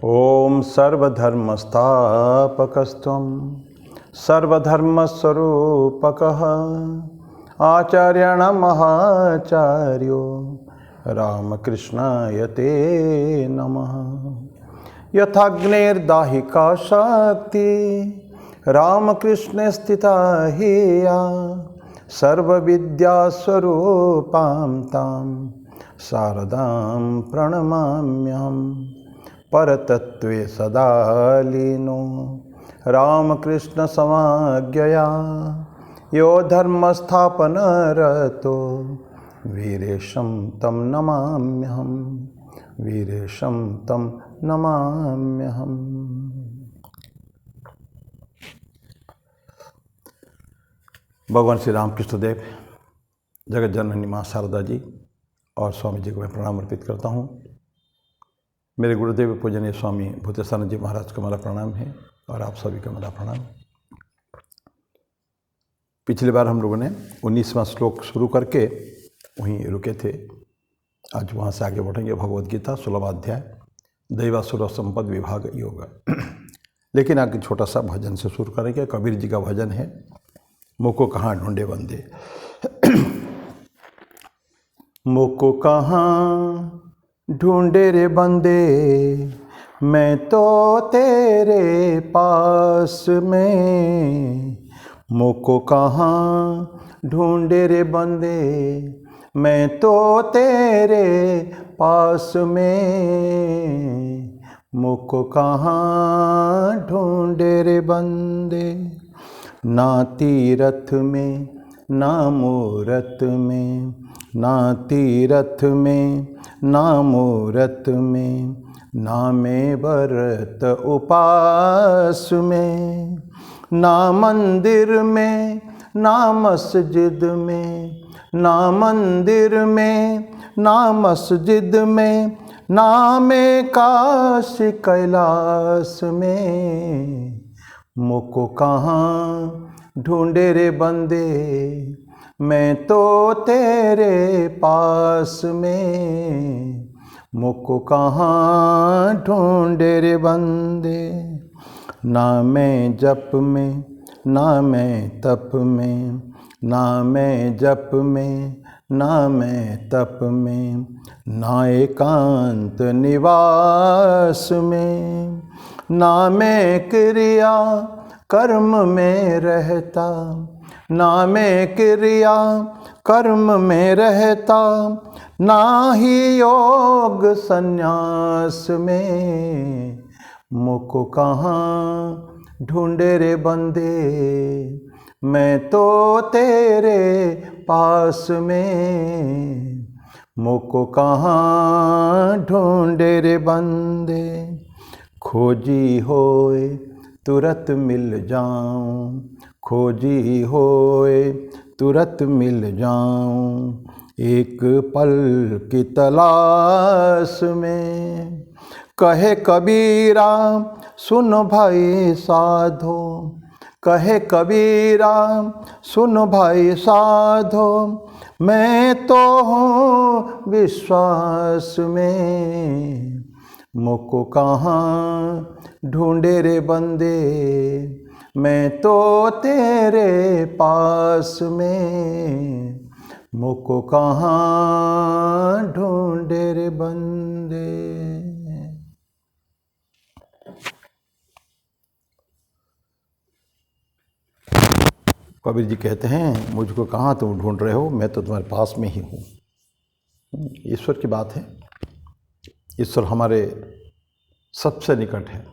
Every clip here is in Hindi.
ओम सर्वधर्मस्थापकस्त्वं सर्वधर्मस्वरूपकः आचार्याणां महाचार्यो रामकृष्णाय ते नमः। यथाग्नेर्दाहिका शक्ति रामकृष्णे स्थिता हि या सर्वविद्यास्वरूपां तां शारदां प्रणमाम्यहम्। परतत्त्वे सदा लीनो रामकृष्ण समाज्ञया यो धर्मस्थापनरतो वीरेशं तं नमाम्यहम्। वीरेशं तं नमाम्यहम्। भगवान श्री रामकृष्ण देव, जगत जननी माँ शारदा जी और स्वामी जी को मैं प्रणाम अर्पित करता हूँ। मेरे गुरुदेव पूजनीय स्वामी भूतेशानंद जी महाराज का मेरा प्रणाम है और आप सभी का मेरा प्रणाम। पिछली बार हम लोगों ने 19वां श्लोक शुरू करके वहीं रुके थे। आज वहाँ से आगे बढ़ेंगे। भगवद गीता 16वां अध्याय दैवासुर संपद विभाग योग। लेकिन आगे छोटा सा भजन से शुरू करेंगे। कबीर जी का भजन है, मुझको कहाँ ढूंढे बंदे। मुझको कहाँ ढूंढे रे बंदे, मैं तो तेरे पास में। मुझको कहाँ ढूंढे रे बंदे, मैं तो तेरे पास में। मुझको कहाँ ढूंढे रे बंदे, ना तीरथ में ना मूरत में, ना तीरथ में ना मूरत में, ना में व्रत उपास में, ना मंदिर में ना मस्जिद में, ना मंदिर में ना मस्जिद में, ना में काशी कैलाश में। मुझको कहाँ ढूंढे रे बंदे, मैं तो तेरे पास में। मुझको कहाँ ढूंढे रे बंदे, ना मैं जप में ना मैं तप में, ना मैं जप में ना मैं तप में, ना एकांत निवास में, ना मैं क्रिया कर्म में रहता, ना मैं क्रिया कर्म में रहता, ना ही योग संन्यास में। मुझको कहाँ ढूंढे रे बंदे, मैं तो तेरे पास में। मुझको कहाँ ढूंढे रे बंदे, खोजी होए तुरंत मिल जाऊं, खोजी होए तुरंत मिल जाऊं, एक पल की तलाश में। कहे कबीरा सुन भाई साधो, कहे कबीरा सुन भाई साधो, मैं तो हूँ विश्वास में। मुझको कहाँ ढूंढे रे बंदे, मैं तो तेरे पास में। मुझको कहाँ ढूंढे रे बंदे। कबीर जी कहते हैं, मुझको कहाँ तुम ढूंढ रहे हो, मैं तो तुम्हारे पास में ही हूँ। ईश्वर की बात है। ईश्वर हमारे सबसे निकट है।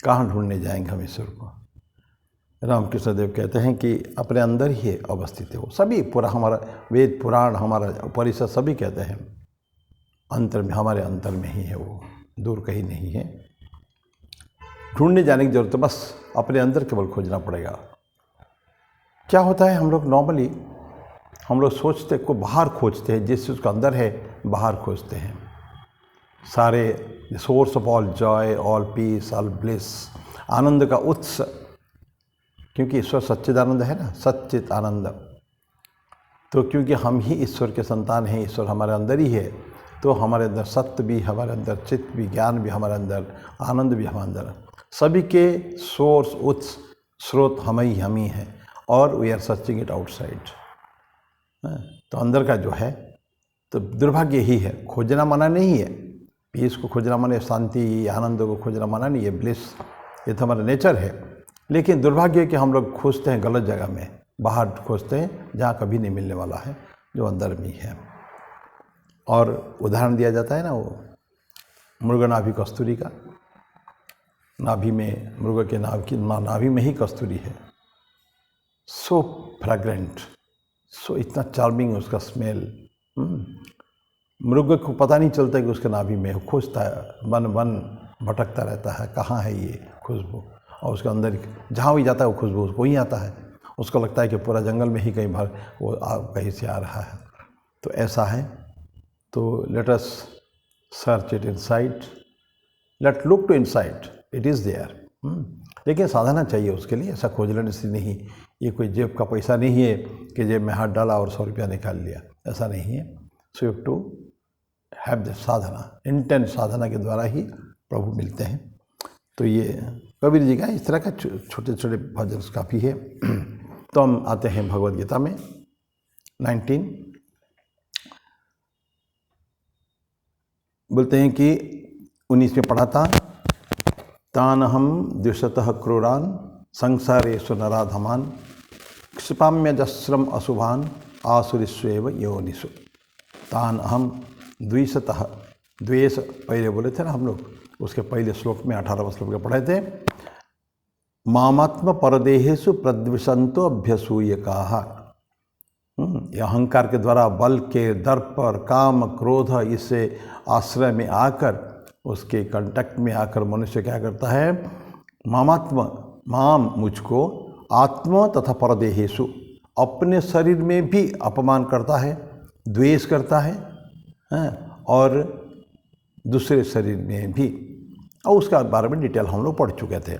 कहाँ ढूंढने जाएंगे हम ईश्वर को। रामकृष्ण देव कहते हैं कि अपने अंदर ही अवस्थित है वो। सभी पूरा हमारा वेद पुराण हमारा उपनिषद सभी कहते हैं अंतर में, हमारे अंतर में ही है वो, दूर कहीं नहीं है। ढूंढने जाने की जरूरत है, बस अपने अंदर केवल खोजना पड़ेगा। क्या होता है, हम लोग नॉर्मली हम लोग सोचते को बाहर खोजते हैं, जिस चीज़ का अंदर है बाहर खोजते हैं। सारे source of all joy, all peace, all bliss, आनंद का उत्स, क्योंकि ईश्वर सच्चिदानंद है ना, सच्चित आनंद। तो क्योंकि हम ही ईश्वर के संतान हैं, ईश्वर हमारे अंदर ही है, तो हमारे अंदर सत्य भी, हमारे अंदर चित्त भी, ज्ञान भी हमारे अंदर, आनंद भी हमारे अंदर, सभी के सोर्स, उत्स, स्रोत हम ही हैं, और we are searching it outside. तो अंदर का जो है, तो दुर्भाग्य ही है, खोजना मना नहीं है, पीस को खोजना मना, शांति आनंद को खोजना मना नहीं है, ब्लिस, ये तो हमारा नेचर है। लेकिन दुर्भाग्य है कि हम लोग खोजते हैं गलत जगह में, बाहर खोजते हैं जहाँ कभी नहीं मिलने वाला है, जो अंदर में ही है। और उदाहरण दिया जाता है ना वो मृगनाभि कस्तूरी का, नाभि में, मृग के नाभि में ही कस्तूरी है, सो फ्रेग्रेंट, सो इतना चार्मिंग उसका स्मेल। मृग को पता नहीं चलता कि उसके नाभि में, खोजता है, वन भटकता रहता है, कहाँ है ये खुशबू, और उसके अंदर जहाँ भी जाता है वो खुशबू उसको ही आता है, उसको लगता है कि पूरा जंगल में ही कहीं भर वो कहीं से आ रहा है। तो ऐसा है, तो let us search it inside, let look to inside, it is there. लेकिन साधना चाहिए उसके लिए, ऐसा खोज लेने से नहीं, ये कोई जेब का पैसा नहीं है कि जेब में हाथ डाला और 100 रुपया निकाल लिया, ऐसा नहीं है। So you have to have the sadhana, intent साधना के द्वारा ही प्रभु मिलते हैं। तो ये कबीर जी का इस तरह का छोटे छोटे भजन काफ़ी है। तो हम आते हैं भगवद गीता में 19, बोलते हैं कि 19 में पढ़ा था, तान हम द्विषतः क्रूरान संसारेषु नराधमान क्षिपाम्यजस्रम अशुभान आसुरीष्वेव योनिषु। तान हम द्विषतः, द्वेष पहले बोले थे ना हम लोग, उसके पहले श्लोक में 18वें श्लोक में पढ़े थे, मामात्म परदेहेषु प्रद्विषंतो अभ्यसूय कहा। अहंकार के द्वारा, बल के दर्प पर, काम क्रोध, इससे आश्रय में आकर, उसके कांटेक्ट में आकर मनुष्य क्या करता है, मामात्म, माम मुझको, आत्म तथा परदेहेषु, अपने शरीर में भी अपमान करता है, द्वेष करता है, और दूसरे शरीर में भी, और उसका बारे में डिटेल हम लोग पढ़ चुके थे।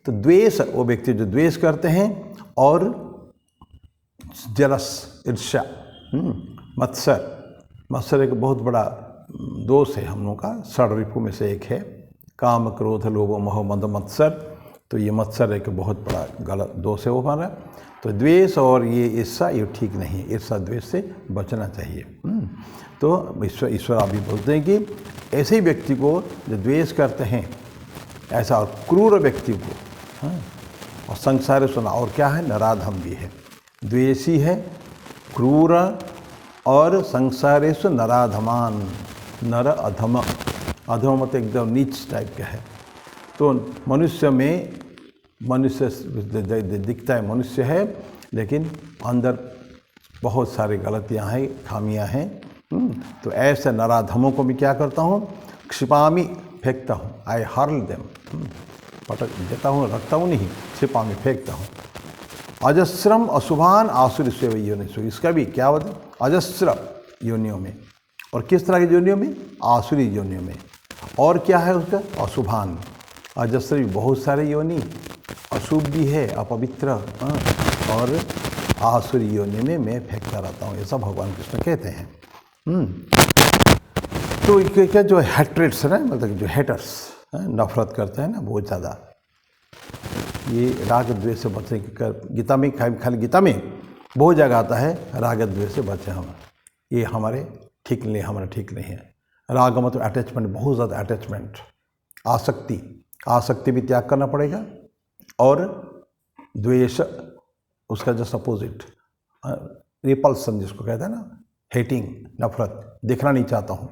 तो द्वेष, वो व्यक्ति जो द्वेष करते हैं, और जलस, ईर्ष्या, मत्सर एक बहुत बड़ा दोष है हम लोग का, षड्रिपु में से एक है, काम क्रोध लोभ मोह मद मत्सर। तो ये मत्सर एक बहुत बड़ा गलत दोष है वो हमारा। तो द्वेष और ये ईर्ष्या, ये ठीक नहीं है, ईर्ष्या द्वेष से बचना चाहिए। तो ईश्वर आप भी बोलते हैं कि ऐसे ही व्यक्ति को जो द्वेष करते हैं, ऐसा और क्रूर व्यक्ति को, और संसार सुना, और क्या है, नराधम भी है, द्वेषी है, क्रूर, और संसारेषु नराधमान, नर अधम, अधम मतलब एकदम नीच टाइप का है। तो मनुष्य में, मनुष्य दिखता है मनुष्य है, लेकिन अंदर बहुत सारी गलतियां हैं, खामियां हैं। तो ऐसे नराधमों को मैं क्या करता हूँ, क्षिपामी, फेंकता हूँ, आई हर्ल देम, पटक देता हूँ, रखता हूँ नहीं, क्षिपामी, फेंकता हूँ। अजस्रम अशुभान आसुरीष्वेव योनिषु, इसका भी क्या होता, अजस्र योनियों में, और किस तरह की योनियों में, आसुरी योनियों में। और क्या है उसका, अशुभान, अजस्र भी बहुत सारे योनि, अशुभ भी है, अपवित्र, और आसुरी योनि में मैं फेंकता रहता हूँ, ऐसा भगवान कृष्ण कहते हैं। तो क्या जो हेट्रेट्स है ना, मतलब जो हेटर्स नफरत करते हैं ना बहुत ज़्यादा, ये राग द्वेष से बचने की, गीता में, खाली गीता में बहुत जगह आता है, राग द्वेष से बचे हम, ये हमारे ठीक नहीं, हमारा ठीक नहीं है। राग मतलब अटैचमेंट, बहुत ज़्यादा अटैचमेंट, आसक्ति, आसक्ति भी त्याग करना पड़ेगा। और द्वेष उसका जस्ट अपोजिट, रिपल्सन जिसको कहते हैं ना, हेटिंग, नफरत, देखना नहीं चाहता हूँ।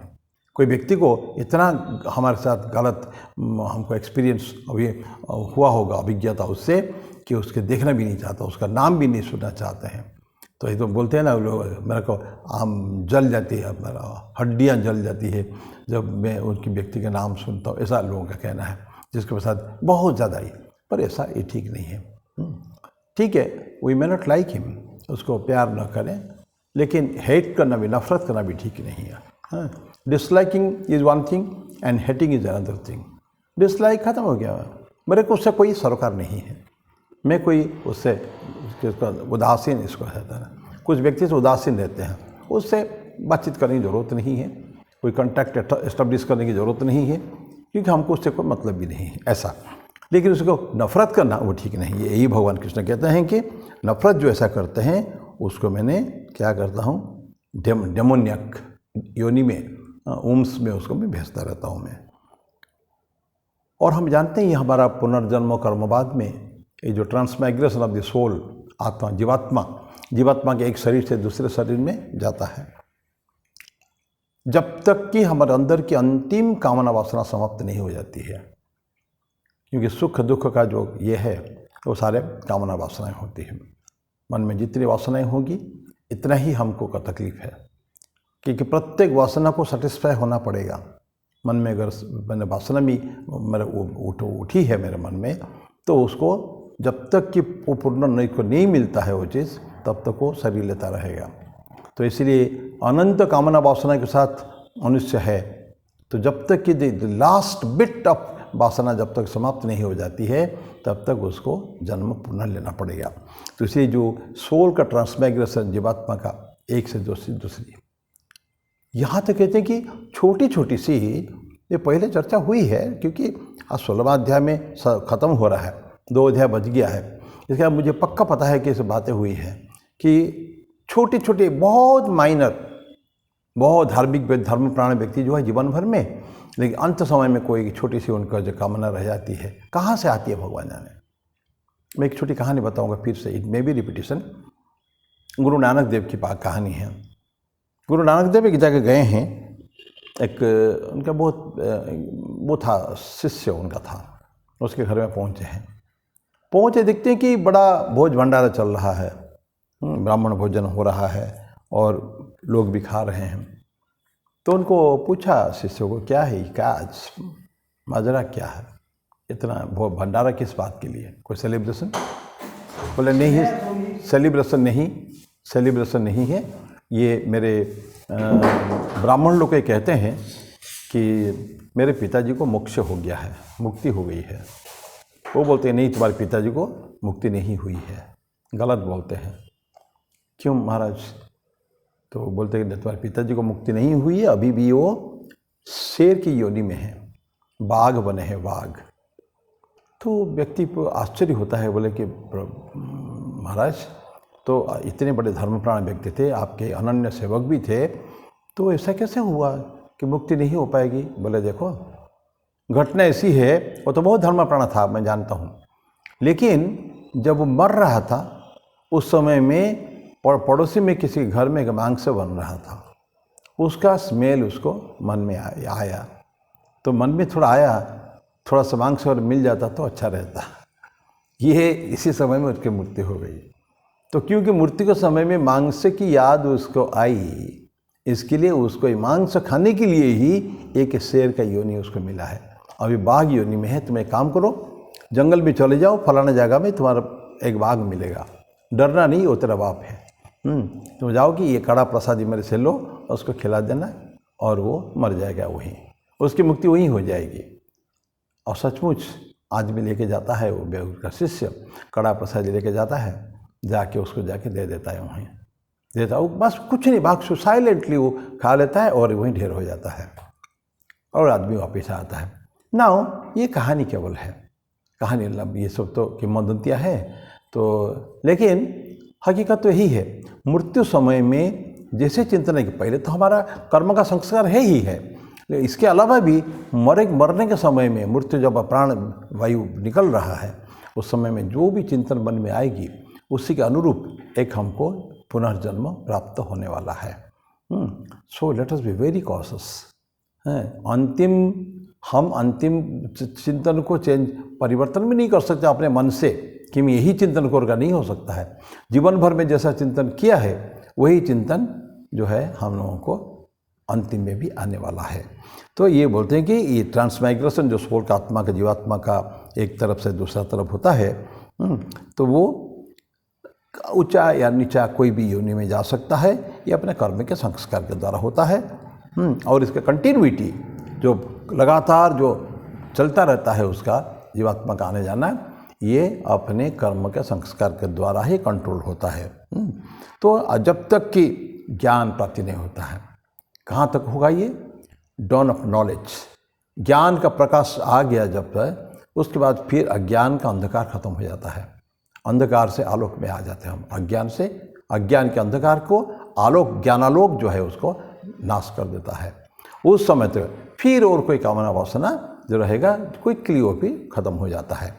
कोई व्यक्ति को इतना हमारे साथ गलत हमको एक्सपीरियंस अभी हुआ होगा, अभिज्ञता उससे, कि उसके देखना भी नहीं चाहता, उसका नाम भी नहीं सुनना चाहते हैं। तो ये तो बोलते हैं ना लोग, मेरे को आम जल जाती है, मेरा हड्डियाँ जल जाती है जब मैं उनकी व्यक्ति का नाम सुनता हूँ, ऐसा लोगों का कहना है, जिसके साथ बहुत ज़्यादा ही, पर ऐसा ये ठीक नहीं है। ठीक है, we may not like him, उसको प्यार न करें, लेकिन हेट करना भी, नफरत करना भी ठीक नहीं है। Disliking is one thing and hating is another thing. Dislike ख़त्म हो गया, मेरे को उससे कोई सरोकार नहीं है, मैं कोई उससे उदासीन, इसको कहता है ना, कुछ व्यक्ति से उदासीन रहते हैं, उससे बातचीत करने की ज़रूरत नहीं है। कोई कॉन्टैक्ट एस्टेब्लिश करने की ज़रूरत नहीं है, क्योंकि हमको उससे कोई मतलब भी नहीं है ऐसा। लेकिन उसको नफ़रत करना वो ठीक नहीं है। यही भगवान कृष्ण कहते हैं कि नफ़रत जो ऐसा करते हैं उसको मैंने क्या करता हूँ, डेमोनियक योनि में, उम्स में उसको मैं भेजता रहता हूँ मैं। और हम जानते हैं ये हमारा पुनर्जन्म कर्मवाद में ये जो ट्रांसमाइग्रेशन ऑफ द सोल, आत्मा जीवात्मा के एक शरीर से दूसरे शरीर में जाता है, जब तक कि हमारे अंदर की अंतिम कामना वासना समाप्त नहीं हो जाती है। क्योंकि सुख दुख का जो ये है वो सारे कामना वासनाएं होती हैं। मन में जितनी वासनाएं होगी इतना ही हमको का तकलीफ है, क्योंकि प्रत्येक वासना को सेटिस्फाई होना पड़ेगा। मन में अगर मैंने वासना भी मेरे उठी है मेरे मन में, तो उसको जब तक कि वो पूर्ण नहीं मिलता है वो चीज़, तब तक वो शरीर लेता रहेगा। तो इसलिए अनंत कामना वासना के साथ मनुष्य है, तो जब तक कि द लास्ट बिट ऑफ वासना जब तक समाप्त नहीं हो जाती है, तब तक उसको जन्म पुनः लेना पड़ेगा। तो इसलिए जो सोल का ट्रांसमाइग्रेशन जीवात्मा का एक से दूसरी, यहाँ तक कहते हैं कि छोटी छोटी सी ये पहले चर्चा हुई है, क्योंकि आज 16वां अध्याय में ख़त्म हो रहा है, 2 अध्याय बच गया है। इसके बाद मुझे पक्का पता है कि ये सब बातें हुई है कि छोटे छोटे बहुत माइनर, बहुत धार्मिक धर्मप्राण व्यक्ति जो है जीवन भर में, लेकिन अंत समय में कोई छोटी सी उनका जो कामना रह जाती है, कहाँ से आती है भगवान जाने। मैं एक छोटी कहानी बताऊंगा फिर से, it may be repetition. Guru Nanak Dev की कहानी है। गुरु नानक देव एक जगह गए हैं, एक उनका बहुत वो था, शिष्य उनका था, उसके घर में पहुँचे देखते हैं कि बड़ा भोज भंडारा चल रहा है, ब्राह्मण भोजन हो रहा है और लोग भी खा रहे हैं। तो उनको पूछा शिष्यों को, क्या है क्या आज माजरा क्या है, इतना भंडारा किस बात के लिए, कोई सेलिब्रेशन? बोले नहीं है, सेलिब्रेशन नहीं है, ये मेरे ब्राह्मण लोग ये कहते हैं कि मेरे पिताजी को मोक्ष हो गया है, मुक्ति हो गई है। वो बोलते हैं नहीं, तुम्हारे पिताजी को मुक्ति नहीं हुई है, गलत बोलते हैं। क्यों महाराज? तो बोलते हैं तुम्हारे पिताजी को मुक्ति नहीं हुई है, अभी भी वो शेर की योनि में है, बाघ बने हैं, बाघ। तो व्यक्ति को आश्चर्य होता है, बोले कि महाराज तो इतने बड़े धर्मप्राण व्यक्ति थे, आपके अनन्य सेवक भी थे, तो ऐसा कैसे हुआ कि मुक्ति नहीं हो पाएगी? बोले देखो घटना ऐसी है, वो तो बहुत धर्मप्राण था, मैं जानता हूँ, लेकिन जब वो मर रहा था उस समय में पड़ोसी में किसी घर में एक मांस बन रहा था, उसका स्मेल उसको मन में आया, तो मन में थोड़ा आया, थोड़ा सा मांस और मिल जाता तो अच्छा रहता। ये इसी समय में उसकी मृत्यु हो गई। तो क्योंकि मृत्यु के समय में मांस की याद उसको आई, इसके लिए उसको मांस खाने के लिए ही एक शेर का योनि उसको मिला है। अभी बाघ योनि में है, तुम एक काम करो, जंगल में चले जाओ, फलाना जगह में तुम्हारा एक बाघ मिलेगा, डरना नहीं, वो तेरा बाप है। तुम जाओ कि ये कड़ा प्रसादी मेरे से लो, उसको खिला देना और वो मर जाएगा, वहीं उसकी मुक्ति वहीं हो जाएगी। और सचमुच आदमी लेके जाता है, वो बेहूर का शिष्य कड़ा प्रसादी लेके जाता है, जाके उसको जाके दे देता है, वहीं देता है, वो बस कुछ नहीं, बाघ साइलेंटली वो खा लेता है और वहीं ढेर हो जाता है और आदमी वापस आता है। नाउ ये कहानी केवल है, कहानी ये सब तो किंवदंतियाँ है, तो लेकिन हकीकत तो यही है, मृत्यु समय में जैसे चिंतन है कि पहले तो हमारा कर्म का संस्कार है ही है, लेकिन इसके अलावा भी मरने के समय में, मृत्यु जब प्राण वायु निकल रहा है, उस समय में जो भी चिंतन मन में आएगी उसी के अनुरूप एक हमको पुनर्जन्म प्राप्त होने वाला है। सो let us be very cautious. हम अंतिम चिंतन को परिवर्तन भी नहीं कर सकते अपने मन से कि मैं यही चिंतन करूँगा, नहीं हो सकता है। जीवन भर में जैसा चिंतन किया है वही चिंतन जो है हम लोगों को अंतिम में भी आने वाला है। तो ये बोलते हैं कि ये ट्रांसमाइग्रेशन जो सोल का, आत्मा का, जीवात्मा का एक तरफ से दूसरा तरफ होता है, तो वो ऊंचा या नीचा कोई भी योनि में जा सकता है, ये अपने कर्म के संस्कार के द्वारा होता है। और इसका कंटिन्यूटी जो लगातार जो चलता रहता है उसका जीवात्मा का आने जाना, ये अपने कर्म के संस्कार के द्वारा ही कंट्रोल होता है। तो जब तक कि ज्ञान प्राप्ति नहीं होता है, कहाँ तक होगा ये? डॉन ऑफ नॉलेज, ज्ञान का प्रकाश आ गया जब तक, उसके बाद फिर अज्ञान का अंधकार खत्म हो जाता है। अंधकार से आलोक में आ जाते हैं हम। अज्ञान से, अज्ञान के अंधकार को आलोक, ज्ञानालोक जो है उसको नाश कर देता है। उस समय तो फिर और कोई कामना वासना जो रहेगा, कोई क्लियो भी खत्म हो जाता है।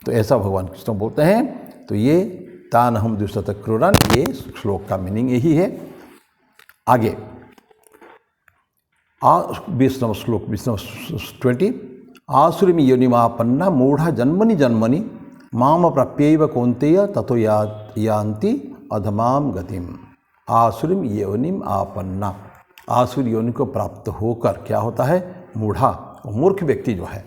तो ऐसा भगवान कृष्ण बोलते हैं। तो ये तान हम दुष्ट क्रूरन, ये श्लोक का मीनिंग यही है। आगे 20 श्लोक 20 आसुरीम योनिमापन्ना मूढ़ा जन्मनि जन्मनि माम प्राप्यैव कौन्तेय ततो यान्ति अधमाम गतिम। आसुरीम योनिम आपन्ना, आसुर योनि को प्राप्त होकर क्या होता है, मूढ़ा, मूर्ख व्यक्ति जो है,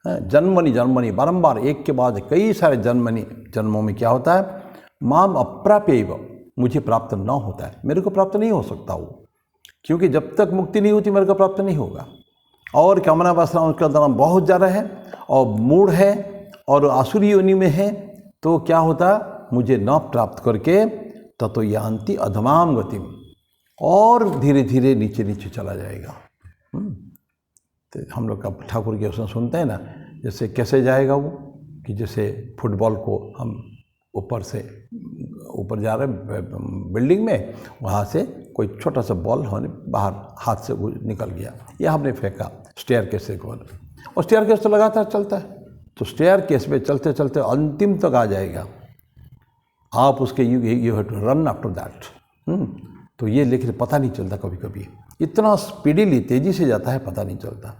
जन्मनि जन्मनि, बारंबार एक के बाद कई सारे जन्मों में क्या होता है, माम अप्राप्यैव, मुझे प्राप्त न होता है, मेरे को प्राप्त नहीं हो सकता वो, क्योंकि जब तक मुक्ति नहीं होती मेरे को प्राप्त नहीं होगा। और कामना वासना उसका अंदर बहुत ज़्यादा है और मूढ़ है और आसुरी योनि में है, तो क्या होता, मुझे न प्राप्त करके ततो यान्ति अधमाम गतिम, और धीरे धीरे नीचे नीचे चला जाएगा। तो हम लोग का ठाकुर के उसमें सुनते हैं ना, जैसे कैसे जाएगा वो, कि जैसे फुटबॉल को हम ऊपर से ऊपर जा रहे बिल्डिंग में, वहाँ से कोई छोटा सा बॉल होने बाहर हाथ से निकल गया, या हमने फेंका स्टेयर केस से गोल, और स्टेयर केस तो लगातार चलता है, तो स्टेयर केस में चलते चलते अंतिम तक आ जाएगा। आप उसके you have to run after that. तो ये लेकिन पता नहीं चलता, कभी कभी इतना स्पीडीली तेज़ी से जाता है, पता नहीं चलता।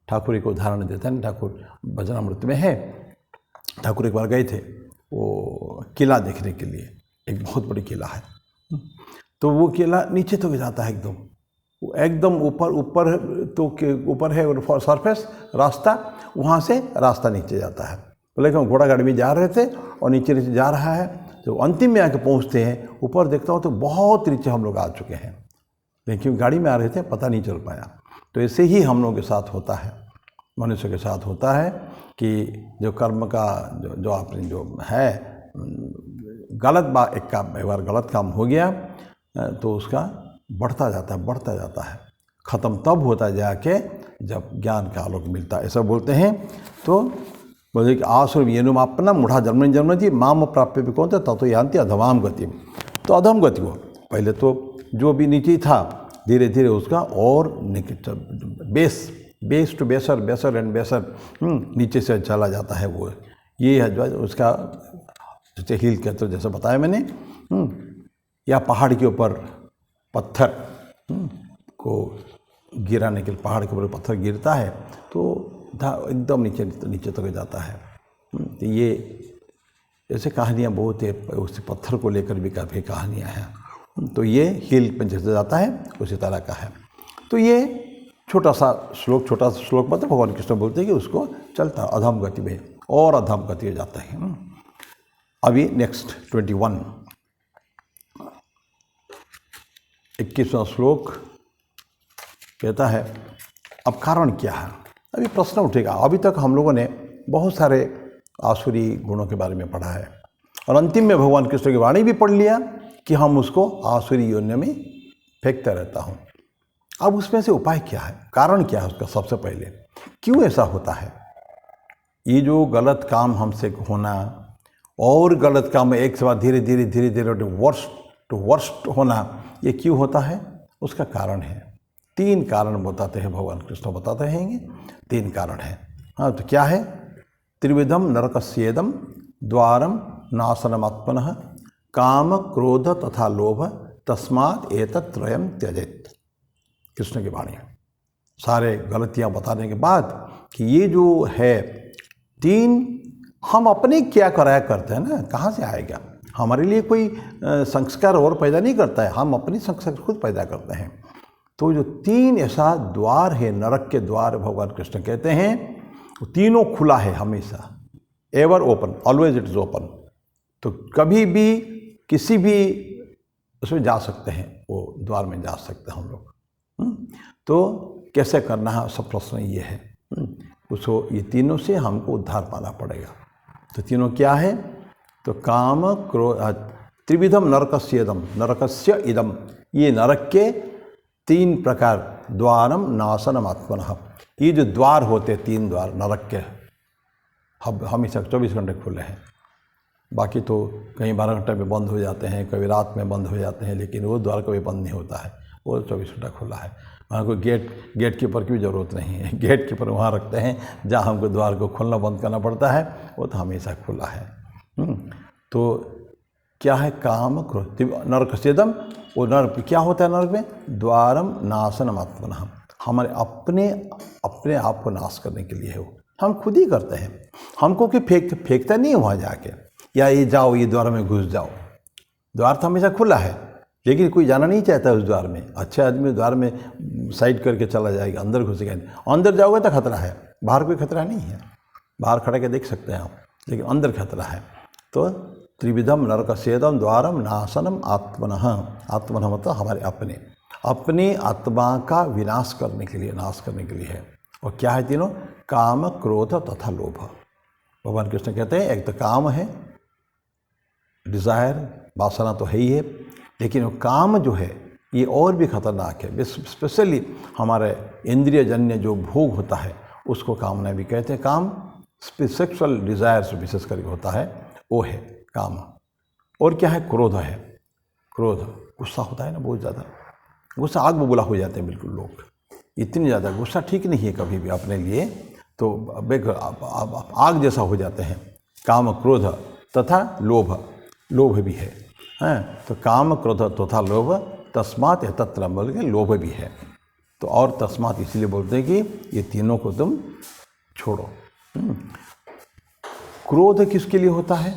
ठाकुर एक उदाहरण देते हैं, ठाकुर भजनामृत में है। ठाकुर एक बार गए थे वो किला देखने के लिए, एक बहुत बड़ी किला है, तो वो किला नीचे तो जाता है एकदम ऊपर तो ऊपर है सरफेस रास्ता, वहाँ से रास्ता नीचे जाता है। तो लेकिन घोड़ा गाड़ी में जा रहे थे और नीचे नीचे जा रहा है, तो अंतिम में आके पहुँचते हैं, ऊपर देखता हूँ तो बहुत नीचे हम लोग आ चुके हैं, लेकिन गाड़ी में आ रहे थे, पता नहीं चल पाया। तो ऐसे ही हम लोगों के साथ होता है, मनुष्य के साथ होता है कि जो कर्म का जो आपने जो है गलत बात, एक बार गलत काम हो गया तो उसका बढ़ता जाता है, ख़त्म तब होता है जाके जब ज्ञान का आलोक मिलता है, ऐसा बोलते हैं। तो बोले कि आसुर येनुमापन्ना मूढ़ा जन्मनि जन्मनि माम प्राप्य भी कौन थे ततो यान्ति अधमाम गतिम। तो अधम गति को पहले तो जो भी नीचे था, धीरे धीरे उसका और बेस टू बेसर एंड बेसर नीचे से चला जाता है वो। ये है जो उसका जैसे हिल कहते जैसे बताया मैंने, या पहाड़ के ऊपर पत्थर को गिराने के लिए, पहाड़ के ऊपर पत्थर गिरता है तो एकदम नीचे तक जाता है। तो ये ऐसे कहानियाँ बहुत है, उस पत्थर को लेकर भी काफ़ी कहानियाँ हैं। तो ये हिल पर जैसे जाता है उसी तरह का है। तो ये छोटा सा श्लोक मतलब भगवान कृष्ण बोलते हैं कि उसको चलता अधम गति में और अधम गति में जाता है। अभी नेक्स्ट 21वां श्लोक कहता है, अब कारण क्या है। अभी प्रश्न उठेगा। अभी तक हम लोगों ने बहुत सारे आसुरी गुणों के बारे में पढ़ा है और अंतिम में भगवान कृष्ण की वाणी भी पढ़ लिया कि हम उसको आसुरी योनि में फेंकता रहता हूँ। अब उसमें से उपाय क्या है, कारण क्या है उसका। सबसे पहले क्यों ऐसा होता है, ये जो गलत काम हमसे होना और गलत काम एक से बाद धीरे धीरे वर्स्ट होना, ये क्यों होता है, उसका कारण है। 3 कारण बताते हैं भगवान कृष्ण, बताते हैं 3 कारण है। हाँ, तो क्या है, त्रिविधम नरकस्येदम द्वारम नाशनमात्मनः काम क्रोध तथा लोभ तस्मात् एतत्त्रयम् त्यजेत्। कृष्ण की वाणी। सारे गलतियाँ बताने के बाद कि ये जो है 3, हम अपने क्या कराया करते हैं ना, कहाँ से आएगा। हमारे लिए कोई संस्कार और पैदा नहीं करता है, हम अपनी संस्कार खुद पैदा करते हैं। तो जो 3 ऐसा द्वार है, नरक के द्वार भगवान कृष्ण कहते हैं, वो तीनों खुला है हमेशा, ever open, always it is open. तो कभी भी किसी भी उसमें जा सकते हैं, वो द्वार में जा सकते हैं हम लोग। तो कैसे करना है, सब प्रश्न ये है। उसको ये तीनों से हमको उद्धार पाना पड़ेगा। तो तीनों क्या है, तो काम क्रोध, त्रिविधम नरकस्य इदम, ये नरक के 3 प्रकार द्वारम नाशनम आत्मनः। ये जो द्वार होते 3 द्वार नरक के हमेशा 24 घंटे खुले हैं। बाकी तो कहीं 12 घंटे में बंद हो जाते हैं, कभी रात में बंद हो जाते हैं, लेकिन वो द्वार कभी बंद नहीं होता है, वो 24 घंटा खुला है। वहाँ कोई गेट कीपर की भी ज़रूरत नहीं है। गेट कीपर वहाँ रखते हैं जहाँ हमको द्वार को खोलना बंद करना पड़ता है, वो तो हमेशा खुला है। तो क्या है काम क्रोध नरक सेदम। वो नरक क्या होता है नरक में? द्वारम नाशनम आत्मनः। हमारे अपने आप को नाश करने के लिए है वो, हम खुद ही करते हैं। हमको कि फेंकता नहीं वहाँ जाके, या ये जाओ ये द्वार में घुस जाओ। द्वार तो हमेशा खुला है, लेकिन कोई जाना नहीं चाहता उस द्वार में। अच्छे आदमी द्वार में साइड करके चला जाएगा, अंदर घुसेगा नहीं। अंदर जाओगे तो खतरा है, बाहर कोई खतरा नहीं है, बाहर खड़ा के देख सकते हैं आप, लेकिन अंदर खतरा है। तो त्रिविधम नरकस्येदम द्वारम नाशनम आत्मनः। आत्मनः मतलब हमारे अपने आत्मा का विनाश करने के लिए, नाश करने के लिए है। और क्या है तीनों? काम क्रोध तथा लोभ। भगवान कृष्ण कहते हैं एक तो काम है, डिज़ायर वासना तो है ही है, लेकिन वो काम जो है ये और भी खतरनाक है। स्पेशली हमारे इंद्रिय जन्य जो भोग होता है उसको कामना भी कहते हैं। काम सेक्सुअल डिज़ायर्स विशेष करके होता है, वो है काम। और क्या है? क्रोध है। क्रोध गुस्सा होता है ना, बहुत ज़्यादा गुस्सा, आग बबूला हो जाते हैं बिल्कुल लोग। इतनी ज़्यादा गुस्सा ठीक नहीं है कभी भी अपने लिए, तो आग जैसा हो जाते हैं। काम क्रोध तथा लोभ भी है, तो काम क्रोध तथा लोभ तस्मात् तत्र बोल के लोभ भी है। तो और तस्मात् इसलिए बोलते हैं कि ये तीनों को तुम छोड़ो। क्रोध किसके लिए होता है?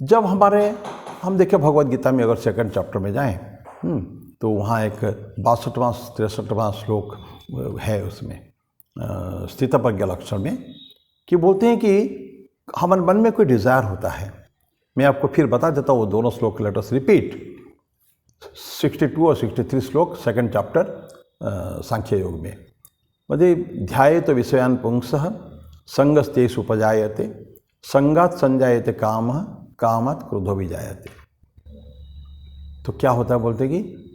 जब हम देखें भगवद गीता में, अगर 2nd चैप्टर में जाएं तो वहाँ एक 62वां 63वां श्लोक है उसमें स्थितप्रज्ञ लक्षण में, कि बोलते हैं कि हमारे मन में कोई डिज़ायर होता है। मैं आपको फिर बता देता हूँ वो दोनों श्लोक, लेट अस रिपीट। 62 और 63 श्लोक 2nd चैप्टर सांख्य योग में, मतलब ध्यायेत विषयान् पुंसः संगस्तेषु उपजायते संगात् संजायते कामः कामात् क्रोधो विजायते। तो क्या होता है? बोलते कि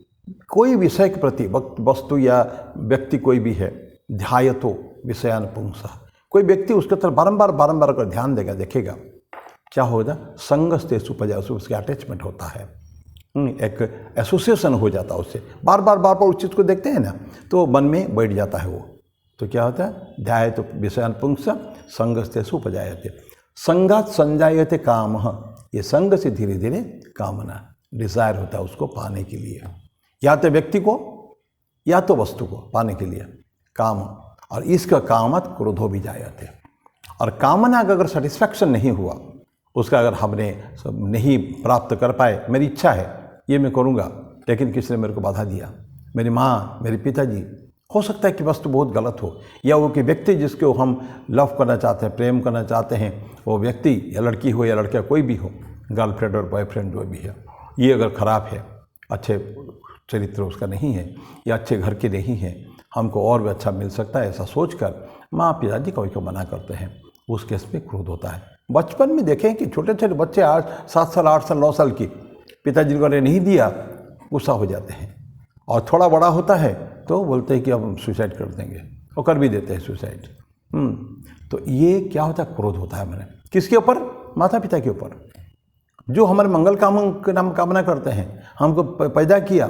कोई विषय के प्रति, वस्तु या व्यक्ति कोई भी है, ध्यायतो विषयान् पुंसः, कोई व्यक्ति उसके तरफ बारंबार अगर ध्यान देखेगा, क्या होगा? संगस्तेषु उपजायते, उसके अटैचमेंट होता है, एक एसोसिएशन हो जाता है उससे। बार बार उस चीज़ को देखते हैं ना, तो मन में बैठ जाता है वो। तो क्या होता है? ध्यायतो विषयान् पुंसः संगस्तेषु उपजायते संगात् संजायते कामः। ये संग से धीरे धीरे कामना, डिज़ायर होता है उसको पाने के लिए, या तो व्यक्ति को या तो वस्तु को पाने के लिए काम। और इसका कामत क्रोधो भी जायते। और कामना का अगर सेटिस्फैक्शन नहीं हुआ, उसका अगर हमने नहीं प्राप्त कर पाए, मेरी इच्छा है ये मैं करूँगा, लेकिन किसी ने मेरे को बाधा दिया, मेरी माँ, मेरे पिताजी, हो सकता है कि वस्तु बहुत गलत हो, या वो कि व्यक्ति जिसको हम लव करना चाहते हैं, प्रेम करना चाहते हैं, वो व्यक्ति या लड़की हो या लड़का कोई भी हो, गर्लफ्रेंड और बॉयफ्रेंड जो भी है, ये अगर ख़राब है, अच्छे चरित्र उसका नहीं है या अच्छे घर के नहीं है, हमको और भी अच्छा मिल सकता है, ऐसा सोचकर माँ पिताजी कभी को मना करते हैं, उस केस में क्रोध होता है। बचपन में देखें कि छोटे छोटे बच्चे 7 साल 8 साल 9 साल की, पिताजी को नहीं दिया, गुस्सा हो जाते हैं। और थोड़ा बड़ा होता है तो बोलते हैं कि अब हम सुसाइड कर देंगे, और कर भी देते हैं सुसाइड। तो ये क्या होता है? क्रोध होता है मैंने किसके ऊपर? माता पिता के ऊपर, जो हमारे मंगल कामना करते हैं, हमको पैदा किया,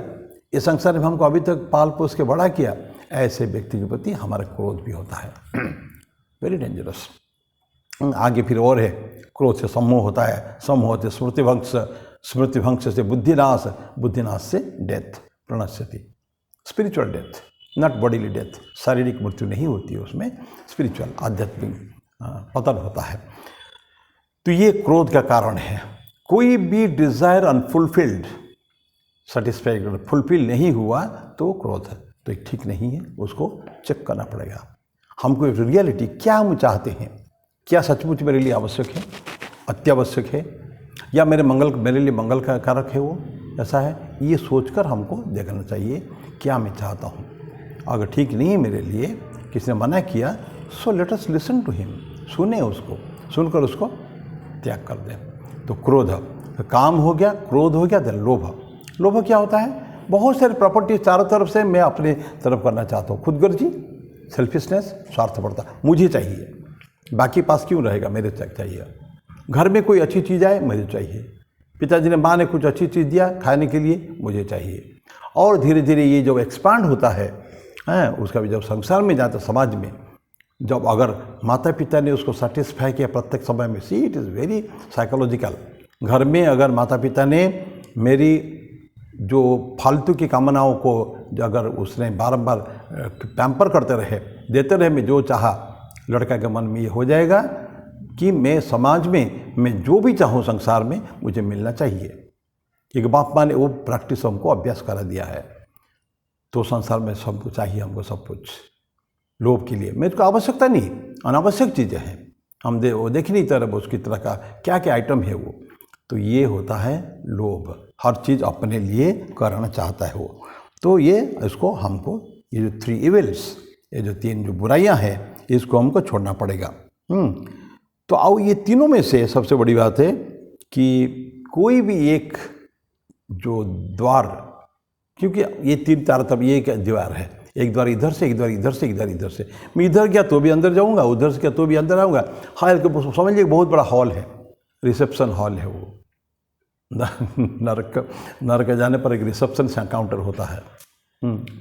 इस संसार में हमको अभी तक पाल पोस के बड़ा किया, ऐसे व्यक्ति के प्रति हमारा क्रोध भी होता है। Very dangerous. आगे फिर और है, क्रोध से सम्मोह होता है, सम्मोह होते स्मृतिभंश, स्मृतिभंश से बुद्धिनाश, बुद्धिनाश से डेथ, प्रणश्यति, spiritual death, not bodily death. शारीरिक मृत्यु नहीं होती है उसमें, स्पिरिचुअल आध्यात्मिक पतन होता है। तो ये क्रोध का कारण है। कोई भी डिज़ायर अनफुलफिल्ड, सेटिस्फाइड, फुलफिल नहीं हुआ तो क्रोध है, तो ये ठीक नहीं है, उसको चेक करना पड़ेगा। हमको रियलिटी क्या हम चाहते हैं, क्या सचमुच मेरे लिए आवश्यक है, अत्यावश्यक है, या मेरे लिए मंगल का कारक है, वो ऐसा है, ये सोचकर हमको देखना चाहिए क्या मैं चाहता हूँ। अगर ठीक नहीं है मेरे लिए, किसी ने मना किया, so let us listen to him, सुने उसको, सुनकर उसको त्याग कर दें। तो क्रोध, काम हो गया, क्रोध हो गया, देन लोभ। लोभ क्या होता है? बहुत सारे प्रॉपर्टी चारों तरफ से मैं अपने तरफ करना चाहता हूँ। खुदगर्जी, सेल्फिशनेस, स्वार्थपरता मुझे चाहिए, बाकी पास क्यों रहेगा, मेरे चाहिए। घर में कोई अच्छी चीज़ आए मुझे चाहिए, पिताजी ने माँ ने कुछ अच्छी चीज़ दिया खाने के लिए मुझे चाहिए। और धीरे धीरे ये जो एक्सपांड होता है उसका भी जब संसार में जाता, समाज में जब अगर माता पिता ने उसको सेटिस्फाई किया प्रत्येक समय में, see it is very psychological. घर में अगर माता पिता ने मेरी जो फालतू की कामनाओं को अगर उसने बारंबार पैम्पर करते रहे, देते रहे, मैं जो चाहा, लड़का के मन में ये हो जाएगा कि मैं समाज में मैं जो भी चाहूँ संसार में मुझे मिलना चाहिए। एक बाप माँ ने वो प्रैक्टिस हमको अभ्यास करा दिया है। तो संसार में सब कुछ चाहिए हमको, सब कुछ लोभ के लिए। मेरे को आवश्यकता नहीं, अनावश्यक चीज़ें हैं, हम वो देख नहीं तरह उसकी तरह का क्या क्या आइटम है वो। तो ये होता है लोभ, हर चीज़ अपने लिए करना चाहता है वो। तो ये इसको हमको, ये जो 3 इविल्स, ये जो 3 जो बुराइयां हैं, इसको हमको छोड़ना पड़ेगा। तो आओ, ये तीनों में से सबसे बड़ी बात है कि कोई भी एक जो द्वार, क्योंकि ये 3 चार तब ये एक दीवार है, एक द्वार इधर से, एक द्वार इधर से, एक द्वार इधर से। मैं इधर गया तो भी अंदर जाऊंगा, उधर से गया तो भी अंदर आऊँगा। हाल के समझिए बहुत बड़ा हॉल है, रिसेप्शन हॉल है वो। नरक जाने पर एक रिसेप्शन काउंटर होता है,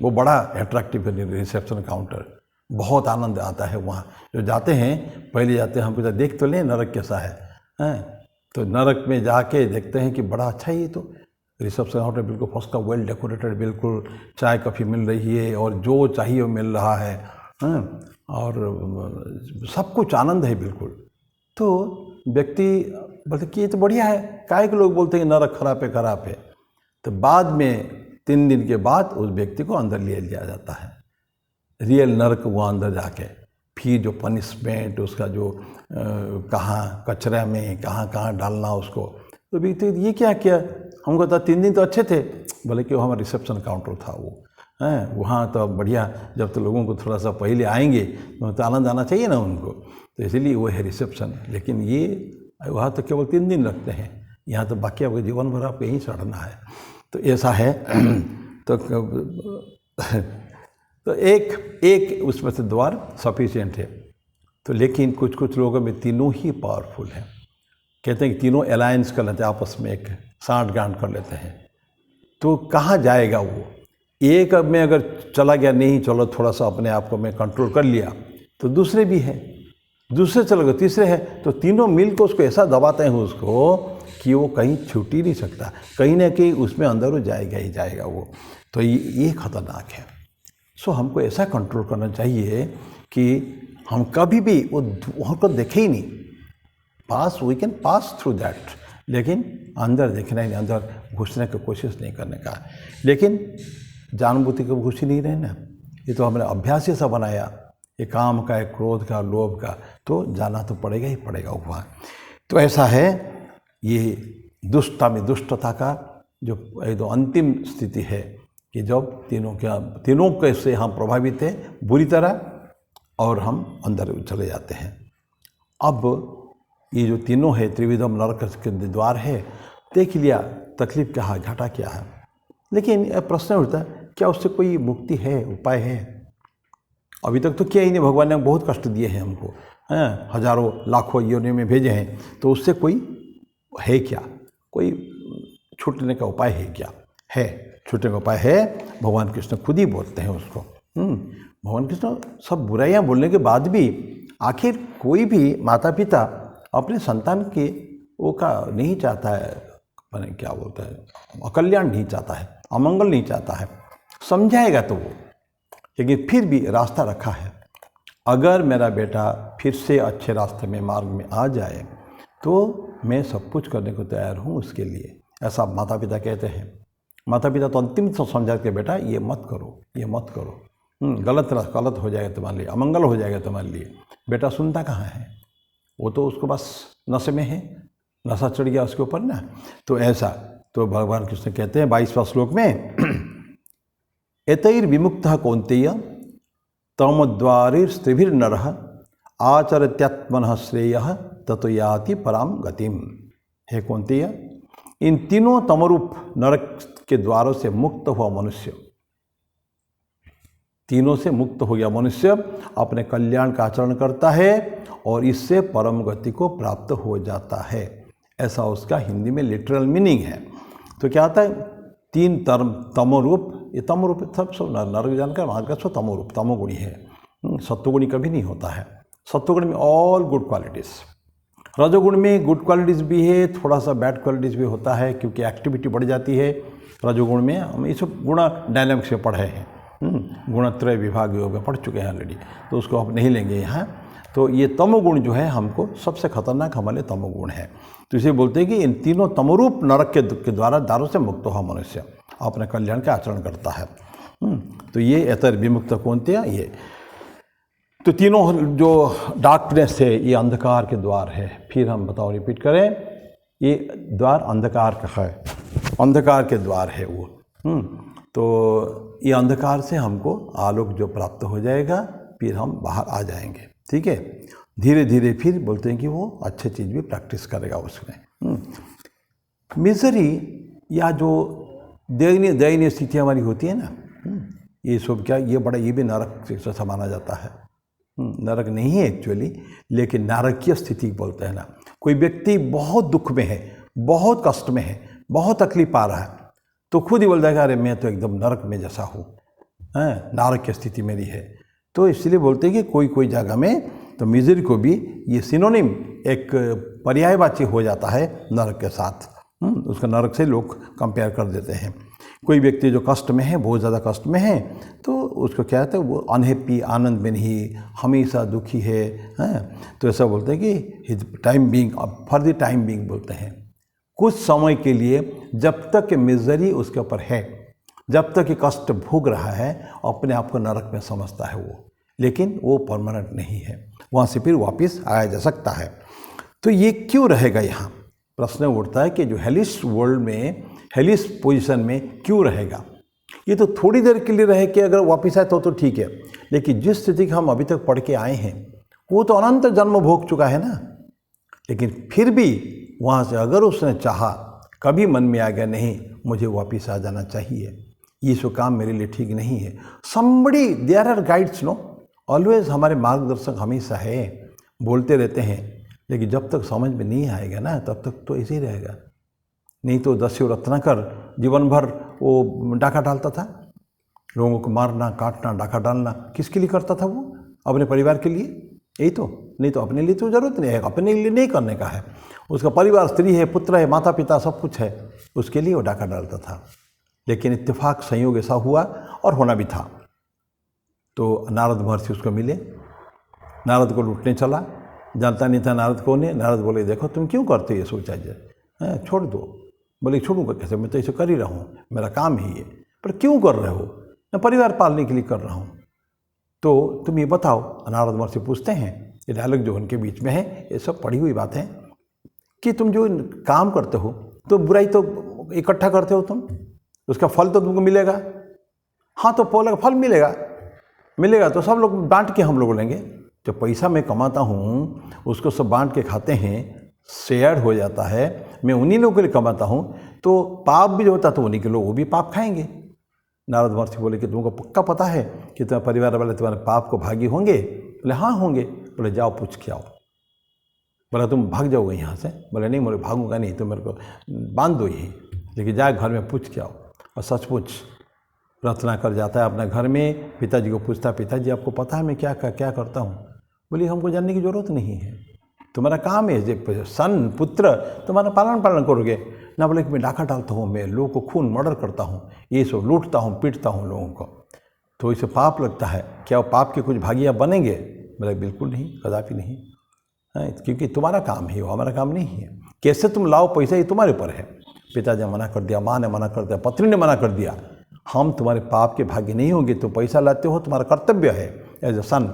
वो बड़ा अट्रैक्टिव है रिसेप्शन काउंटर, बहुत आनंद आता है वहाँ। जो जाते हैं पहले जाते हैं, हमको देख तो लें नरक कैसा है, तो नरक में जाके देखते हैं कि बड़ा अच्छा ही, तो रिसेप्शन काउंटर बिल्कुल फर्स्ट का, वेल डेकोरेटेड, बिल्कुल चाय कॉफ़ी मिल रही है और जो चाहिए वो मिल रहा है, और सब कुछ आनंद है बिल्कुल। तो व्यक्ति बोलते कि ये तो बढ़िया है, काहे के लोग बोलते हैं नरक खराब है। तो बाद में 3 दिन के बाद उस व्यक्ति को अंदर ले लिया जाता है, रियल नरक वहाँ अंदर जाके, फिर जो पनिशमेंट उसका जो कहाँ कचरा में कहाँ डालना उसको। तो व्यक्ति ये क्या किया, हमको तो 3 दिन तो अच्छे थे, बोले कि वो हमारा रिसेप्शन काउंटर था वो, वहाँ तो बढ़िया, जब तो लोगों को थोड़ा सा पहले आएंगे तो आनंद आना चाहिए ना उनको, तो इसलिए वो है रिसेप्शन। लेकिन ये वहाँ तो केवल 3 दिन रखते हैं, यहाँ तो बाकी आपके जीवन भर आपको यहीं चढ़ना है। तो ऐसा है। तो एक उसमें से द्वार सफिशिएंट है। तो लेकिन कुछ लोगों में तीनों ही पावरफुल हैं। कहते हैं कि तीनों अलायंस कर लेते हैं, आपस में एक साँठ-गाँठ कर लेते हैं। तो कहाँ जाएगा वो? एक में अगर चला गया, नहीं चलो थोड़ा सा अपने आप को मैं कंट्रोल कर लिया, तो दूसरे भी है, दूसरे चले गए, तीसरे है, तो तीनों मिल को उसको ऐसा दबाते हैं उसको कि वो कहीं छूट ही नहीं सकता, कहीं ना कहीं उसमें अंदर वो जाएगा ही जाएगा वो। तो ये खतरनाक है। सो हमको ऐसा कंट्रोल करना चाहिए कि हम कभी भी वहाँ को देखे ही नहीं। We can pass through that, लेकिन अंदर देखना ही नहीं, अंदर घुसने की कोशिश नहीं करने का। लेकिन जानबूझ के घुस ही नहीं रहना, ये तो हमने अभ्यास ही सा बनाया, ये काम का, एक क्रोध का, लोभ का, तो जाना तो पड़ेगा ही पड़ेगा वहाँ। तो ऐसा है, ये दुष्टता में दुष्टता का जो एकदम अंतिम स्थिति है कि जब तीनों कैसे हम प्रभावित हैं बुरी तरह और हम अंदर चले जाते हैं। अब ये जो तीनों है, त्रिविधम नरक के द्वार है, देख लिया, तकलीफ क्या है, घाटा क्या है। लेकिन प्रश्न उठता है, क्या उससे कोई मुक्ति है, उपाय है? अभी तक तो किया ही नहीं, भगवान ने बहुत कष्ट दिए हैं हमको, हजारों लाखों योनियों में भेजे हैं, तो उससे कोई है क्या, कोई छूटने का उपाय है क्या? है, छूटने का उपाय है। भगवान कृष्ण खुद ही बोलते हैं उसको। भगवान कृष्ण सब बुराइयाँ बोलने के बाद भी आखिर कोई भी माता पिता अपने संतान के वो का नहीं चाहता है, मैंने क्या बोलता है, अकल्याण नहीं चाहता है, अमंगल नहीं चाहता है, समझाएगा तो वो, लेकिन फिर भी रास्ता रखा है। अगर मेरा बेटा फिर से अच्छे रास्ते में, मार्ग में आ जाए, तो मैं सब कुछ करने को तैयार हूँ उसके लिए, ऐसा माता पिता कहते हैं। माता पिता तो अंतिम तो समझा के बेटा ये मत करो, ये मत करो, गलत हो जाएगा तुम्हारे लिए, अमंगल हो जाएगा तुम्हारे लिए। बेटा सुनता कहाँ है, वो तो उसको बस नशे में है, नशा चढ़ गया उसके ऊपर ना। तो ऐसा, तो भगवान कृष्ण कहते हैं 22वां श्लोक में, एतैर्विमुक्तः कौन्तेय तमद्वारिस्त्रिभिर्नरः आचरत्यात्मनः श्रेयः ततो याति पराम गतिम। हे कौन्तेय, इन तीनों तमरूप नरक के द्वारों से मुक्त हुआ मनुष्य, तीनों से मुक्त हो गया मनुष्य अपने कल्याण का आचरण करता है और इससे परम गति को प्राप्त हो जाता है। ऐसा उसका हिंदी में लिटरल मीनिंग है। तो क्या आता है, 3 तमोरूप, ये तमोरूप सब नरक जानकर मार्ग का तमोरूप, तमोगुणी है। सत्वगुणी कभी नहीं होता है। सत्वगुण में ऑल गुड क्वालिटीज़, रजोगुण में गुड क्वालिटीज़ भी है, थोड़ा सा बैड क्वालिटीज़ भी होता है क्योंकि एक्टिविटी बढ़ जाती है। रजोगुण में हम इस गुण डायनामिक्स में पढ़े हैं, गुणत्रय विभाग योग में पढ़ चुके हैं ऑलरेडी, तो उसको आप नहीं लेंगे यहाँ। तो ये तमोगुण जो है हमको सबसे खतरनाक हमारे तमोगुण है। तो इसे बोलते हैं कि इन तीनों तमोरूप नरक के द्वारा दारों से मुक्त हुआ मनुष्य अपने कल्याण का आचरण करता है। तो ये एतर विमुक्त कौनते हैं ये। तो तीनों जो डार्कनेस है ये अंधकार के द्वार है। फिर हम बताओ रिपीट करें, ये द्वार अंधकार का है, अंधकार के द्वार है वो। तो ये अंधकार से हमको आलोक जो प्राप्त हो जाएगा, फिर हम बाहर आ जाएंगे। ठीक है, धीरे धीरे फिर बोलते हैं कि वो अच्छी चीज़ भी प्रैक्टिस करेगा उसमें। मिजरी या जो दयनीय स्थिति हमारी होती है ना, ये सब क्या, ये भी नरक से माना जाता है। नरक नहीं है एक्चुअली, लेकिन नारकीय स्थिति बोलते हैं ना। कोई व्यक्ति बहुत दुख में है, बहुत कष्ट में है, बहुत तकलीफ पा रहा है, तो खुद ही बोलता है कि अरे मैं तो एकदम नरक में जैसा हूँ, नारक की स्थिति मेरी है। तो इसलिए बोलते हैं कि कोई कोई जगह में तो मिजरी को भी ये सिनोनिम, एक पर्यायवाची हो जाता है नरक के साथ। उसका नरक से लोग कंपेयर कर देते हैं। कोई व्यक्ति जो कष्ट में है, बहुत ज़्यादा कष्ट में है, तो उसको क्या कहते हैं, वो अनहैप्पी, आनंद में नहीं, हमेशा दुखी है। तो ऐसा बोलते हैं कि his time being, for the time being बोलते हैं, कुछ समय के लिए, जब तक मिजरी उसके ऊपर है, जब तक ये कष्ट भोग रहा है, अपने आप को नरक में समझता है वो, लेकिन वो परमानेंट नहीं है, वहाँ से फिर वापस आया जा सकता है। तो ये क्यों रहेगा, यहाँ प्रश्न उठता है कि जो हेलिश वर्ल्ड में, हेलिश पोजीशन में क्यों रहेगा। ये तो थोड़ी देर के लिए रहे कि अगर वापस आए तो ठीक है, लेकिन जिस स्थिति का हम अभी तक पढ़ के आए हैं वो तो अनंत जन्म भोग चुका है ना। लेकिन फिर भी वहाँ से अगर उसने चाहा, कभी मन में आ गया नहीं मुझे वापस आ जाना चाहिए, ये सो काम मेरे लिए ठीक नहीं है, somebody, there are guides no, always हमारे मार्गदर्शक हमेशा है, बोलते रहते हैं। लेकिन जब तक समझ में नहीं आएगा ना, तब तक तो ऐसे ही रहेगा। नहीं तो दस्यु रत्नाकर जीवन भर वो डाका डालता था, लोगों को मारना, काटना, डाका डालना किसके लिए करता था वो? अपने परिवार के लिए, यही तो। नहीं तो अपने लिए तो ज़रूरत नहीं है, अपने लिए नहीं करने का है, उसका परिवार, स्त्री है, पुत्र है, माता पिता सब कुछ है, उसके लिए वो डाका डालता था। लेकिन इत्तेफाक संयोग ऐसा हुआ, और होना भी था। तो नारद महर्षि उसको मिले, नारद को लूटने चला, जानता नहीं था नारद कौन है। नारद बोले देखो तुम क्यों करते हो ये सोचा जाए, छोड़ दो। बोले छोड़ूंगा कैसे, मैं तो ऐसे कर ही रहा हूँ, मेरा काम ही है। पर क्यों कर रहे हो? मैं परिवार पालने के लिए कर रहा हूँ। तो तुम ये बताओ। नारद महर्षि पूछते हैं, ये डायलॉग जो उनके बीच में है, ये सब पढ़ी हुई बात है, कि तुम जो काम करते हो तो बुराई तो इकट्ठा करते हो तुम, उसका फल तो तुमको मिलेगा। हाँ तो फल मिलेगा तो सब लोग बांट के हम लोग लेंगे। जो पैसा मैं कमाता हूँ उसको सब बांट के खाते हैं, शेयर हो जाता है, मैं उन्हीं लोगों के लिए कमाता हूँ, तो पाप भी जो होता तो उन्हीं के लोग वो भी पाप खाएंगे। नारद महर्षि बोले कि तुमको पक्का पता है कि तुम्हारे परिवार वाले तुम्हारे पाप को भागी होंगे? बोले हाँ होंगे। बोले जाओ पूछ के आओ। बोला तुम भाग जाओगे यहाँ से? बोले नहीं, बोले भागूंगा नहीं, तो मेरे को बांध दो यही, लेकिन जाए घर में पूछ के आओ। और सचमुच रत्नाकर जाता है अपने घर में, पिताजी को पूछता है पिताजी आपको पता है मैं क्या करता हूँ? बोली हमको जानने की ज़रूरत नहीं है, तुम्हारा काम है, जो सन पुत्र तुम्हारा पालन करोगे ना। बोले कि मैं डाका डालता हूँ, मैं लोगों को खून मर्डर करता हूँ, ये सब लूटता हूँ, पीटता हूँ लोगों को, तो इसे पाप लगता है, क्या वो पाप के कुछ भागियाँ बनेंगे? बोले बिल्कुल नहीं, कदापि नहीं, क्योंकि तुम्हारा काम ही हो, हमारा काम नहीं है। कैसे तुम लाओ पैसा ये तुम्हारे ऊपर है। पिताजी ने मना कर दिया, माँ ने मना कर दिया, पत्नी ने मना कर दिया, हम तुम्हारे पाप के भागी नहीं होंगे। तो पैसा लाते हो, तुम्हारा कर्तव्य है एज ए सन,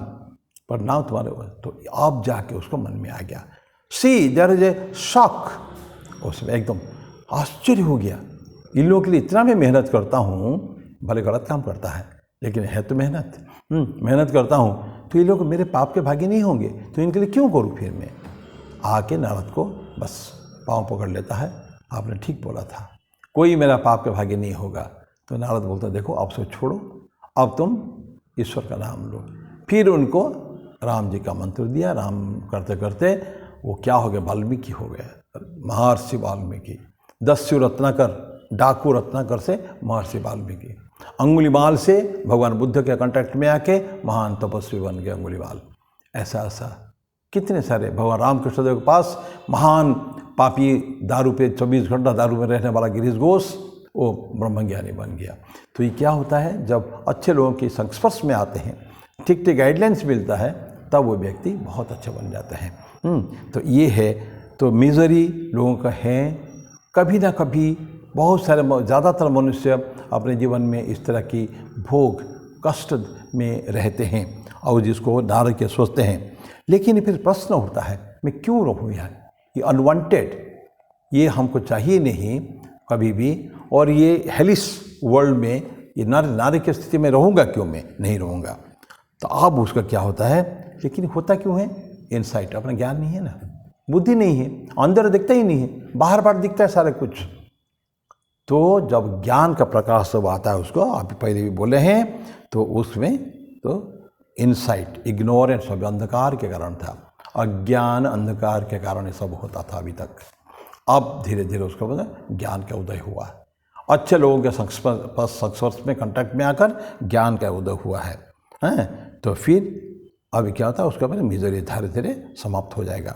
पर नाउ तुम्हारे। तो अब जाके उसको मन में आ गया, सी देयर इज ए शॉक, उसमें एकदम आश्चर्य हो गया। इन लोगों के लिए इतना मैं मेहनत करता हूँ, भले गलत काम करता है लेकिन है तो मेहनत करता हूँ, तो ये लोग मेरे पाप के भागी नहीं होंगे, तो इनके लिए क्यों करूँ फिर मैं? आके नारद को बस पाँव पकड़ लेता है, आपने ठीक बोला था, कोई मेरा पाप के भागी नहीं होगा। तो नारद बोलता देखो अब से छोड़ो, अब तुम ईश्वर का नाम लो। फिर उनको राम जी का मंत्र दिया। राम करते करते वो क्या हो गया, वाल्मीकि हो गया, महर्षि वाल्मीकि। दस्यु रत्नाकर, डाकू रत्नाकर से महर्षि वाल्मीकि। अंगुलीमाल से भगवान बुद्ध के कांटेक्ट में आके महान तपस्वी बन गए अंगुलीमाल। ऐसा ऐसा कितने सारे। भगवान रामकृष्ण देव के पास महान पापी, दारू पे 24 घंटा दारू में रहने वाला गिरीश घोष, वो ब्रह्मज्ञानी बन गया। तो ये क्या होता है, जब अच्छे लोगों के संस्पर्श में आते हैं, ठीक ठीक गाइडलाइंस मिलता है, तब वो व्यक्ति बहुत अच्छा बन जाता है। तो ये है, तो मिजरी लोगों का है। कभी ना कभी बहुत सारे, ज़्यादातर मनुष्य अपने जीवन में इस तरह की भोग कष्ट में रहते हैं और जिसको नारद के सोचते हैं। लेकिन फिर प्रश्न उठता है, मैं क्यों रहूँ यहाँ, ये अनवांटेड, ये हमको चाहिए नहीं कभी भी, और ये हेलिस वर्ल्ड में ये नारी की स्थिति में रहूँगा क्यों, मैं नहीं रहूँगा। तो अब उसका क्या होता है, लेकिन होता क्यों है, इनसाइट, अपना ज्ञान नहीं है ना, बुद्धि नहीं है, अंदर दिखता ही नहीं है, बाहर बाहर दिखता है सारा कुछ। तो जब ज्ञान का प्रकाश सब आता है उसको, आप पहले भी बोले हैं, तो उसमें तो इनसाइट, इग्नोरेंस सब अंधकार के कारण था, अज्ञान अंधकार के कारण ये सब होता था अभी तक। अब धीरे धीरे उसको मतलब ज्ञान का उदय हुआ, अच्छे लोगों के संस्पर्श में कांटेक्ट में आकर ज्ञान का उदय हुआ है, तो फिर अभी क्या होता है, उसका मतलब मिजरी धीरे धीरे समाप्त हो जाएगा।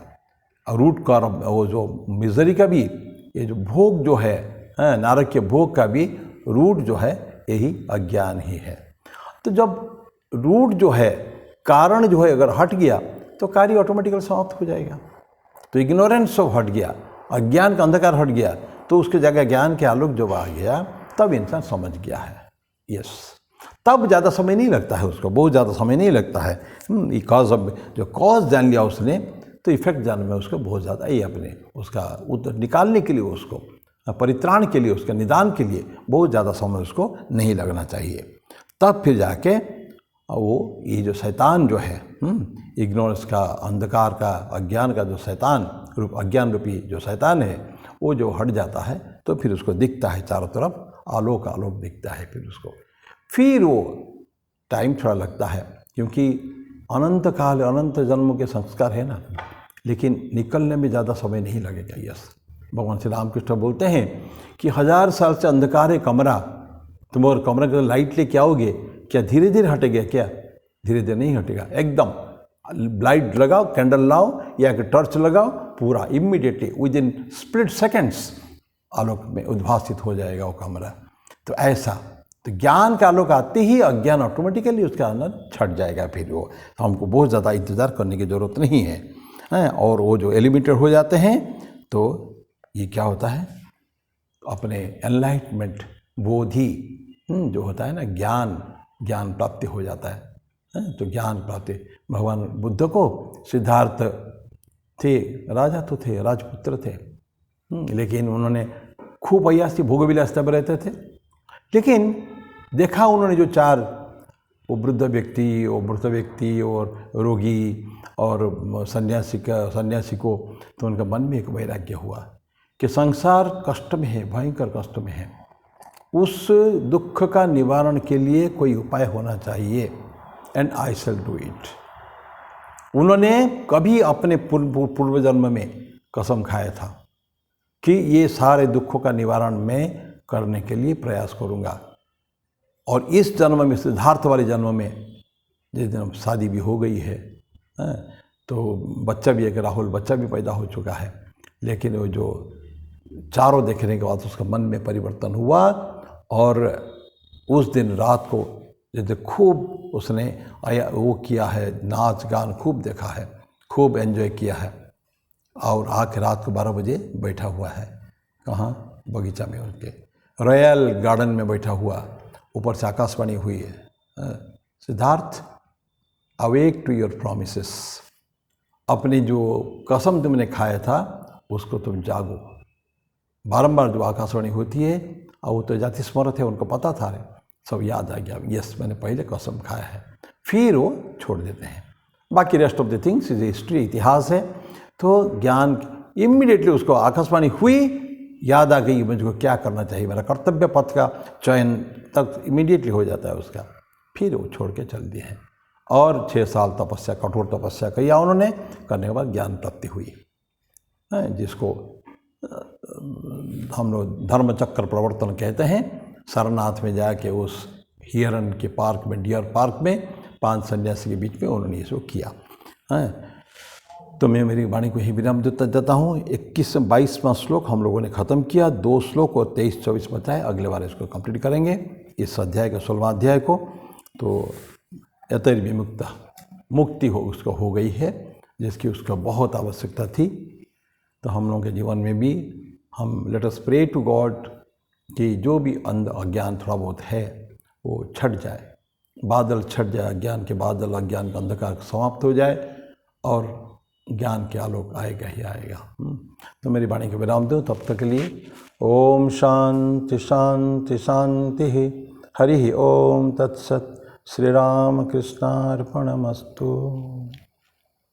और रूट का वो जो मिजरी का भी, ये जो भोग जो है, नारक के भोग का भी रूट जो है यही अज्ञान ही है। तो जब रूट जो है, कारण जो है अगर हट गया तो कार्य ऑटोमेटिकली समाप्त हो जाएगा। तो इग्नोरेंस सब हट गया, अज्ञान का अंधकार हट गया, तो उसके जगह ज्ञान के आलोक जब आ गया, तब इंसान समझ गया है। यस, तब ज़्यादा समय नहीं लगता है उसको, बहुत ज़्यादा समय नहीं लगता है। ये कॉज, अब जो कॉज जान लिया उसने, तो इफेक्ट जानने में उसको बहुत ज़्यादा ही अपने उसका उत्तर निकालने के लिए, उसको परित्राण के लिए, उसके निदान के लिए बहुत ज़्यादा समय उसको नहीं लगना चाहिए। तब फिर जाके वो ये जो शैतान जो है, इग्नोरेंस का, अंधकार का, अज्ञान का जो शैतान रूप, अज्ञान रूपी जो शैतान है, वो जो हट जाता है, तो फिर उसको दिखता है चारों तरफ आलोक आलोक दिखता है। फिर वो टाइम थोड़ा लगता है, क्योंकि अनंत काल, अनंत जन्म के संस्कार है ना, लेकिन निकलने में ज़्यादा समय नहीं लगेगा। यस, भगवान श्री रामकृष्ण बोलते हैं कि 1000 साल से अंधकार है कमरा, तुम और कमरे का लाइट लेके आओगे, क्या धीरे धीरे हटेगा? क्या धीरे धीरे नहीं हटेगा, एकदम लाइट लगाओ, कैंडल लाओ या एक टॉर्च लगाओ, पूरा immediately within split seconds आलोक में उद्भासित हो जाएगा वो कमरा। तो ऐसा, तो ज्ञान का आलोक आते ही अज्ञान ऑटोमेटिकली उसका अंदर छट जाएगा। फिर वो, तो हमको बहुत ज़्यादा इंतज़ार करने की ज़रूरत नहीं है। और वो जो एलिमिनेटेड हो जाते हैं, तो ये क्या होता है, अपने एनलाइटमेंट, बोधि जो होता है ना, ज्ञान प्राप्ति हो जाता है। तो ज्ञान प्राप्ति, भगवान बुद्ध को सिद्धार्थ थे, राजा तो थे, राजपुत्र थे, लेकिन उन्होंने खूब अय्यासी भोग विलासिता में रहते थे। लेकिन देखा उन्होंने जो 4 वो वृद्ध व्यक्ति, वो मृत व्यक्ति और रोगी और सन्यासी को, तो उनका मन में एक वैराग्य हुआ कि संसार कष्ट में है, भयंकर कष्ट में है, उस दुख का निवारण के लिए कोई उपाय होना चाहिए, and I shall do it. उन्होंने कभी अपने पूर्व जन्म में कसम खाया था कि ये सारे दुखों का निवारण मैं करने के लिए प्रयास करूँगा। और इस जन्म में, सिद्धार्थ वाले जन्म में, जिस दिन शादी भी हो गई है, तो बच्चा भी, एक राहुल बच्चा भी पैदा हो चुका है, लेकिन वो जो चारों देखने के बाद उसका मन में परिवर्तन हुआ, और उस दिन रात को जैसे खूब उसने वो किया है, नाच गान खूब देखा है, खूब एंजॉय किया है, और आके रात को 12 बजे बैठा हुआ है, कहाँ, बगीचा में, उनके रॉयल गार्डन में बैठा हुआ, ऊपर से आकाशवाणी हुई है, Siddhartha awake to your promises, अपनी जो कसम तुमने खाया था उसको तुम जागो। बारंबार जो आकाशवाणी होती है, और वो तो जाति स्मृत है, उनको पता था, सब याद आ गया, यस मैंने पहले कसम खाया है, फिर वो छोड़ देते हैं। बाकी rest of the things is history, इतिहास है। तो ज्ञान इमीडिएटली उसको आकाशवाणी हुई, याद आ गई मुझको क्या करना चाहिए, मेरा कर्तव्य पथ का चयन तक इमीडिएटली हो जाता है उसका, फिर वो छोड़ के चल दिए हैं। और 6 साल तपस्या, कठोर तपस्या किया उन्होंने, करने के बाद ज्ञान प्राप्ति हुई, जिसको हम लोग धर्मचक्र प्रवर्तन कहते हैं। सारनाथ में जाके उस हिरण के पार्क में, डियर पार्क में 5 सन्यासी के बीच में उन्होंने इसको किया है। तो मैं मेरी वाणी को ही विराम देता हूँ। 21-22वां श्लोक हम लोगों ने ख़त्म किया, 2 श्लोक और 23-24 बचाए, अगले बार इसको कंप्लीट करेंगे, इस अध्याय का 16वां अध्याय को। तो यतैर्विमुक्ता, मुक्ति हो उसको हो गई है, जिसकी उसको बहुत आवश्यकता थी। तो हम लोगों के जीवन में भी हम let us pray to God कि जो भी अज्ञान थोड़ा बहुत है वो छट जाए, बादल छट जाए, अज्ञान के बादल, अज्ञान का अंधकार समाप्त हो जाए और ज्ञान के आलोक आएगा ही आएगा। तो मेरी वाणी को विराम दो, तब तक के लिए ओम शांति शांति शांति। हरि ओम तत्सत। श्री राम कृष्णार्पणमस्तु।